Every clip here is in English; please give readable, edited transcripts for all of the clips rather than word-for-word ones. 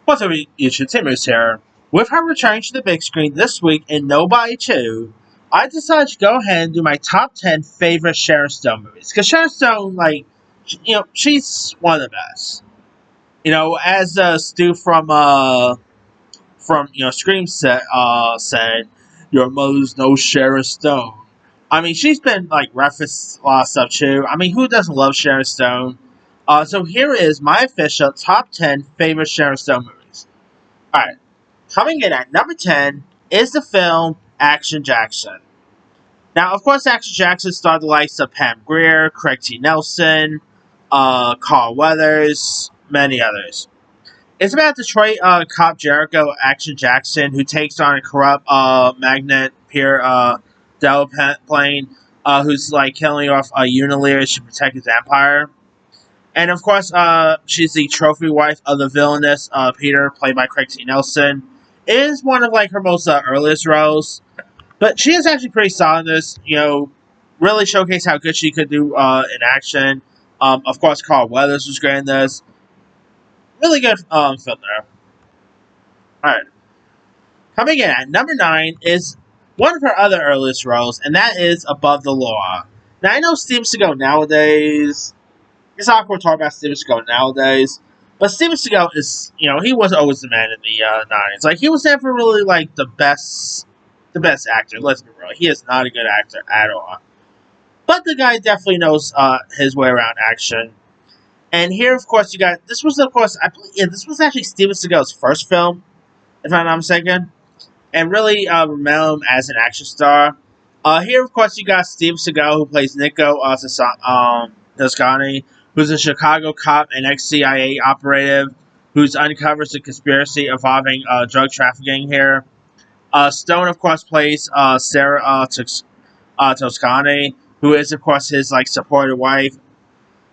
What's up, YouTube? Timmers here. With her returning to the big screen this week in Nobody 2, I decided to go ahead and do my top 10 favorite Sharon Stone movies. Because Sharon Stone, she's one of the best. As Stu from Scream said, your mother's no Sharon Stone. I mean, she's been, referenced a lot of stuff, too. I mean, who doesn't love Sharon Stone? So here is my official top 10 favorite Sharon Stone movies. Alright, coming in at number 10 is the film Action Jackson. Now, of course, Action Jackson starred the likes of Pam Grier, Craig T. Nelson, Carl Weathers, many others. It's about Detroit cop Jericho Action Jackson, who takes on a corrupt magnate Pierre Delaplane, who's killing off Unilever to protect his empire. And of course, she's the trophy wife of the villainous Peter, played by Craig T. Nelson. It is one of her most earliest roles, but she is actually pretty solid in this. Really showcase how good she could do in action. Of course, Carl Weathers was great in this. Really good film there. All right, coming in at number 9 is one of her other earliest roles, and that is Above the Law. Now I know Steven Seagal nowadays. It's awkward talking about Steven Seagal nowadays. But Steven Seagal is, he was always the man in the 90s. He was never really, the best actor. Let's be real. He is not a good actor at all. But the guy definitely knows his way around action. And here, of course, this was, of course, this was actually Steven Seagal's first film, if I'm not mistaken. And really remember him as an action star. Here, of course, you got Steven Seagal, who plays Nico Toscani, who's a Chicago cop and ex-CIA operative who's uncovers the conspiracy involving drug trafficking here. Stone, of course, plays Sarah Toscani, who is, of course, his supportive wife.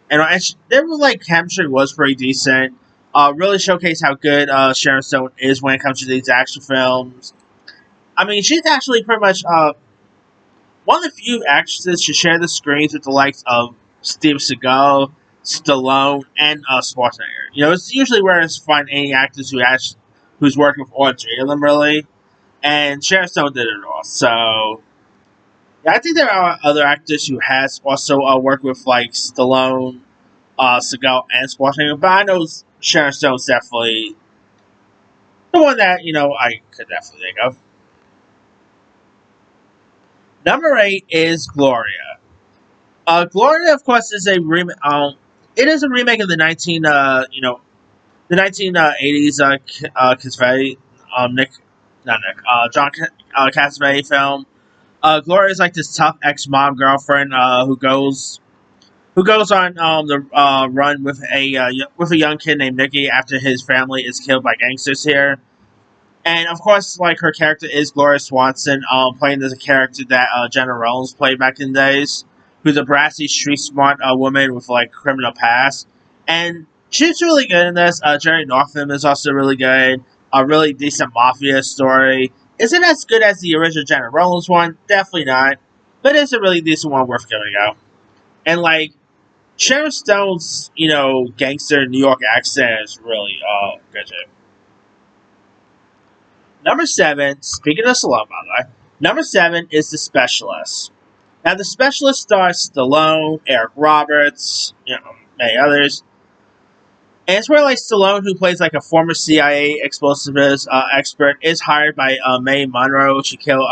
And their chemistry was pretty decent. Really showcase how good Sharon Stone is when it comes to these action films. I mean, she's actually pretty much one of the few actresses to share the screens with the likes of Steve Seagal, Stallone, and Schwarzenegger. It's usually rare to find any actors who's working with all three of them, really. And Sharon Stone did it all. So, yeah, I think there are other actors who has also worked with Stallone, Seagal, and Schwarzenegger. But I know Sharon Stone's definitely the one that I could definitely think of. Number 8 is Gloria. Gloria, of course, is a remake. It is a remake of the 1980s John Cassavetes film. Gloria is this tough ex-mom girlfriend who goes on the run with a young kid named Nikki after his family is killed by gangsters here. And of course, her character is Gloria Swanson, playing as a character that Jenna Rollins played back in the days, who's a brassy, street-smart woman with criminal past, and she's really good in this. Jerry Northam is also really good. A really decent mafia story. Is it as good as the original Jenna Rollins one? Definitely not, but it's a really decent one worth giving a go. And Sharon Stone's gangster New York accent is really good too. Number 7, speaking of Stallone, by the way, number 7 is The Specialist. Now, The Specialist stars Stallone, Eric Roberts, many others. And it's where Stallone, who plays a former CIA explosives expert, is hired by Mae Monroe to kill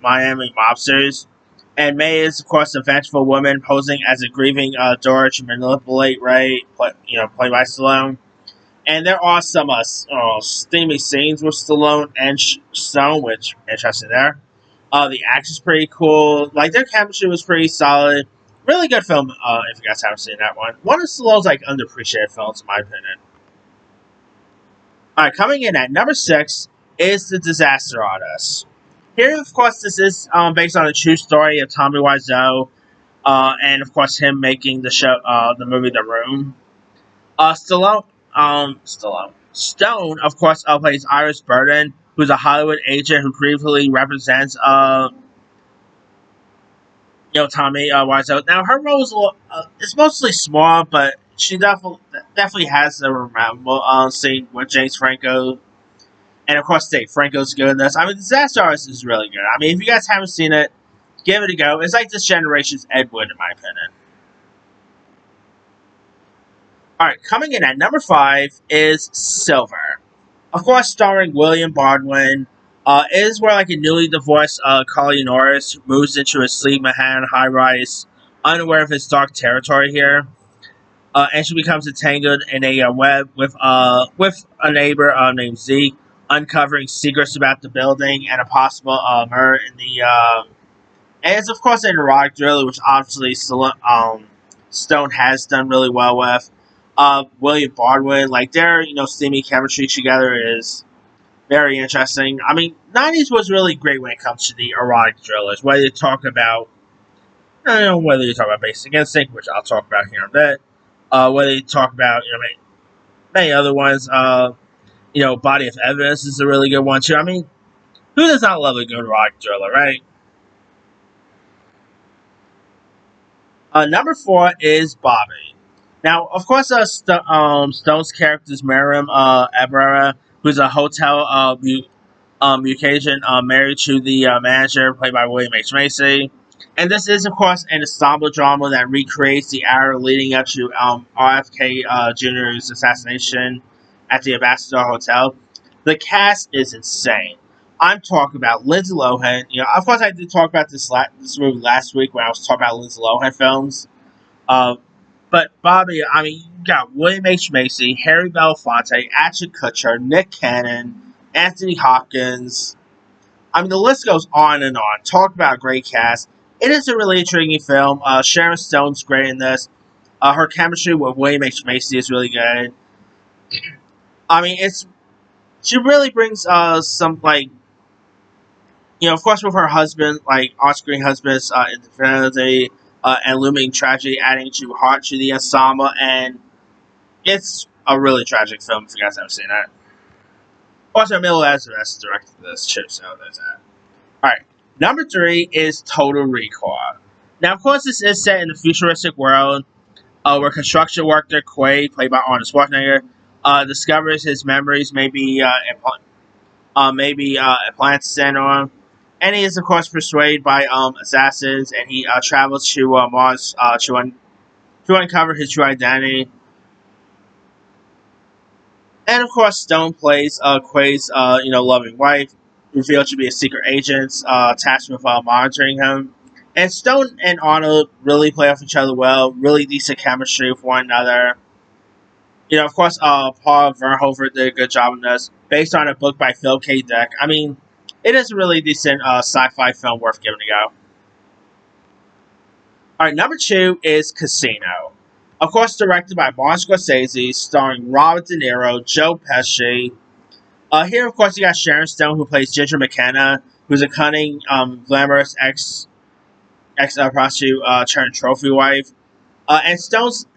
Miami mobsters. And Mae is, of course, a vengeful woman posing as a grieving Dora to manipulate Ray, played by Stallone. And there are some steamy scenes with Stallone and Stone, which interesting there. The action's pretty cool. Their chemistry was pretty solid. Really good film, if you guys haven't seen that one. One of Stallone's underappreciated films, in my opinion. Alright, coming in at number 6 is The Disaster Artist. Here, of course, this is based on a true story of Tommy Wiseau, and of course him making the movie The Room. Stone, of course, plays Iris Burden, who's a Hollywood agent who briefly represents Tommy Wiseau. Now, her role is mostly small, but she definitely has a memorable scene with James Franco, and of course Dave Franco's good in this. I mean, Disaster Artist is really good. I mean, if you guys haven't seen it, give it a go. It's like this generation's Ed Wood, in my opinion. All right, coming in at number 5 is Silver. Of course, starring William Baldwin. It is where like a newly divorced Carly Norris moves into a sleep Manhattan high rise, unaware of his dark territory here. And she becomes entangled in a web with a neighbor named Zeke, uncovering secrets about the building and a possible murder in the. And it's of course an erotic thriller, which obviously Stone has done really well with. William Baldwin, like their steamy chemistry together is very interesting. I mean, '90s was really great when it comes to the erotic thrillers. Whether you talk about, I don't know, whether you talk about Basic Instinct, which I'll talk about here in a bit, whether you talk about many other ones. Body of Evidence is a really good one too. I mean, who does not love a good erotic thriller, right? Number 4 is Bobby. Now, of course, Stone's character is Miriam Abrera, who's a hotel Caucasian married to the manager, played by William H. Macy. And this is, of course, an ensemble drama that recreates the era leading up to RFK Jr.'s assassination at the Ambassador Hotel. The cast is insane. I'm talking about Lindsay Lohan. Of course, I did talk about this movie last week when I was talking about Lindsay Lohan films. Uh, but Bobby, I mean, you got William H. Macy, Harry Belafonte, Ashton Kutcher, Nick Cannon, Anthony Hopkins. I mean, the list goes on and on. Talk about a great cast. It is a really intriguing film. Sharon Stone's great in this. Her chemistry with William H. Macy is really good. I mean, she really brings some like of course with her husband, like on-screen husband's infidelity and looming tragedy, adding to heart to the ensemble, and it's a really tragic film if you guys haven't seen it. Also, Emilio Azarez directed this too, so there's that. Alright, number 3 is Total Recall. Now, of course, this is set in the futuristic world where construction worker Quaid, played by Arnold Schwarzenegger, discovers his memories may be implanted in on him. And he is, of course, persuaded by assassins, and he travels to Mars to uncover his true identity. And of course, Stone plays Quay's loving wife, revealed to be a secret agent tasked with monitoring him. And Stone and Arnold really play off each other well, really decent chemistry with one another. Of course, Paul Verhoeven did a good job in this, based on a book by Phil K. Dick. I mean, it is a really decent sci-fi film worth giving a go. Alright, number 2 is Casino. Of course, directed by Martin Scorsese, starring Robert De Niro, Joe Pesci. Here, of course, you got Sharon Stone, who plays Ginger McKenna, who's a cunning, glamorous ex-prostitute turned trophy wife. And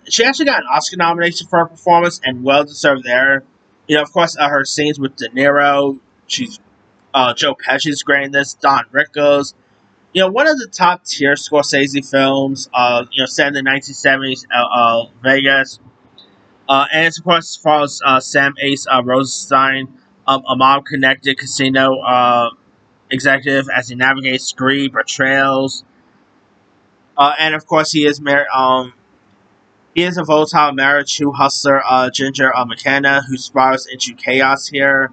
she actually got an Oscar nomination for her performance, and well deserved there. Of course, her scenes with De Niro, Joe Pesci's great in this, Don Rickles. One of the top tier Scorsese films, set in the 1970s Vegas. And it's, of course, follows Sam Ace Rosenstein, a mob connected casino executive as he navigates greed, betrayals. And, of course, he is married. He is a volatile marriage to hustler Ginger McKenna, who spirals into chaos here.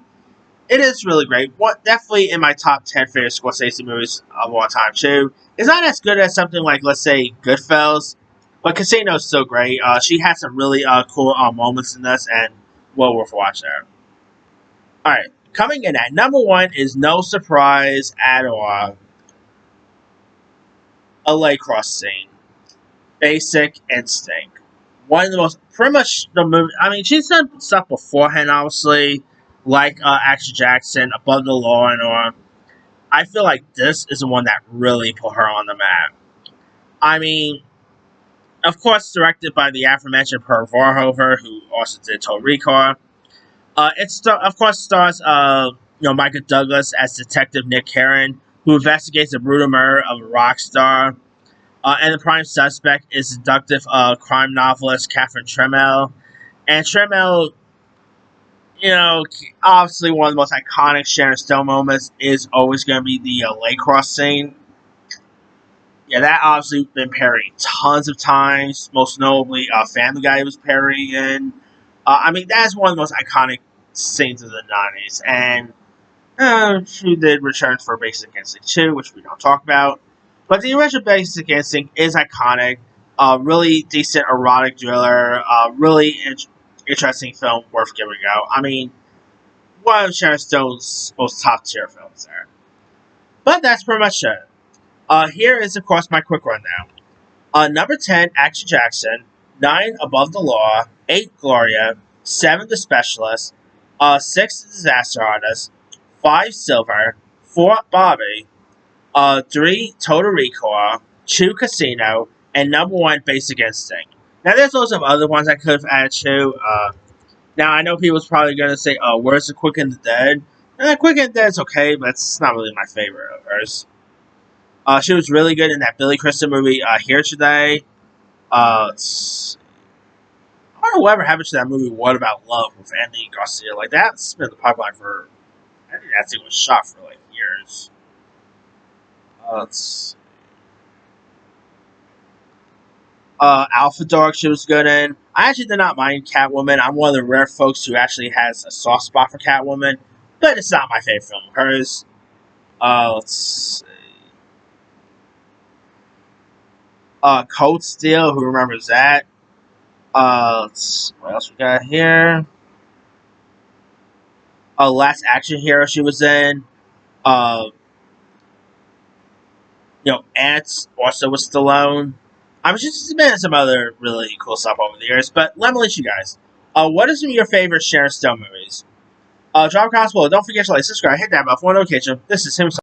It is really great. Definitely in my top 10 favorite Scorsese movies of all time, too. It's not as good as something like, let's say, Goodfellas, but Casino is still great. She had some really cool moments in this, and well worth watching there. Alright, coming in at number 1 is no surprise at all. A lake cross scene. Basic Instinct. One of the most, pretty much the movie. I mean, she's done stuff beforehand, obviously, like Action Jackson, Above the Law, and all. I feel like this is the one that really put her on the map. I mean, of course, directed by the aforementioned Per Verhoeven, who also did Total Recall. Of course, stars Michael Douglas as Detective Nick Heron, who investigates the brutal murder of a rock star. And the prime suspect is seductive crime novelist Catherine Tremell. And Tremell, you know, obviously one of the most iconic Sharon Stone moments is always going to be the lake cross scene. Yeah, that obviously been parodied tons of times. Most notably, Family Guy was parodied in. I mean, that's one of the most iconic scenes of the '90s. And she did return for Basic Instinct 2, which we don't talk about. But the original Basic Instinct is iconic. Really decent erotic thriller. Really interesting film worth giving a go. I mean, one of Sharon Stone's most top tier films there. But that's pretty much it. Here is, of course, my quick rundown. Number 10, Action Jackson. 9, Above the Law. 8, Gloria. 7, The Specialist. 6, The Disaster Artist. 5, Silver. 4, Bobby. 3, Total Recall. 2, Casino. And number 1, Basic Instinct. Now, there's also some other ones I could have added to. Now, I know people's probably going to say, where's the Quick and the Dead? Quick and the Dead's okay, but it's not really my favorite of hers. She was really good in that Billy Crystal movie, Here Today. I don't know whatever happened to that movie, What About Love, with Andy Garcia. Like, that's been the pipeline for, I think that thing was shot for, like, years. Alpha Dog, she was good in. I actually did not mind Catwoman. I'm one of the rare folks who actually has a soft spot for Catwoman, but it's not my favorite film of hers. Let's see. Cold Steel, who remembers that? What else we got here? Last Action Hero she was in. Ants also with Stallone. I mean, she's been in some other really cool stuff over the years, but let me let you guys. What is some of your favorite Sharon Stone movies? Drop a comment below. Don't forget to like, subscribe, hit that bell for notification. This is him.